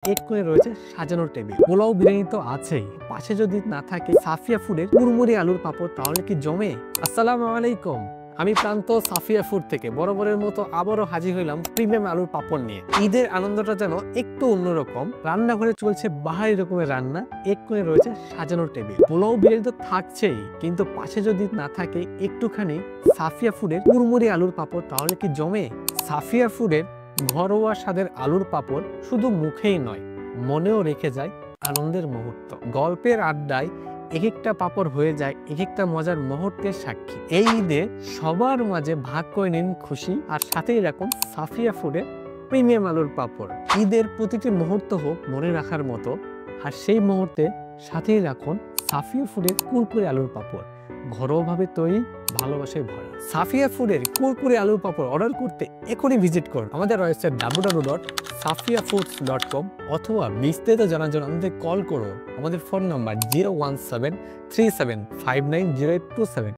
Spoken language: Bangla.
এক কোণে রয়েছে সাজানোর টেবিল। পোলাও বিরিয়ানি তো আছেই, পাশে যদি না থাকে সাফিয়া ফুডের মুড়মুড়ি আলুর পাপড়, তাহলে কি জমে? আসসালামু আলাইকুম, আমি প্রান্ত সাফিয়া ফুড থেকে বরাবরের মতো আবারও হাজির হইলাম প্রিমিয়াম আলুর পাপড় নিয়ে। ঈদের আনন্দটা যেন একটু অন্যরকম। রান্নাঘরে চলছে বাহারি রকমের রান্না, এক কোণে রয়েছে সাজানোর টেবিল। পোলাও বিরিয়ানি তো থাকছেই, কিন্তু পাশে যদি না থাকে একটুখানি সাফিয়া ফুডের মুড়মুড়ি আলুর পাপড়, তাহলে কি জমে? সাফিয়া ফুডের ঘরোয়া স্বাদের আলুর পাপড় শুধু মুখেই নয়, মনেও রেখে যায় আনন্দের মুহূর্ত। গল্পের আড্ডায় এক একটা পাপড় হয়ে যায় এক একটা মজার মুহূর্তের সাক্ষী। এই ঈদে সবার মাঝে ভাগ করে নিন খুশি, আর সাথেই রাখুন সাফিয়া ফুডের প্রিমিয়াম আলুর পাপড়। ঈদের প্রতিটি মুহূর্ত হোক মনে রাখার মতো, আর সেই মুহূর্তে সাথেই রাখুন সাফিয়া ফুডের কুরকুরে আলুর পাপড়, ঘরোয়াভাবে তৈরি, ভালোবাসায় ভরা। সাফিয়া ফুডের কুরকুরে আলুর পাপড় অর্ডার করতে এখনই ভিজিট করুন আমাদের ওয়েবসাইট www.safiafoods.com, অথবা বিস্তারিত জানার জন্য আমাদের কল করুন। আমাদের ফোন নাম্বার 01737590827।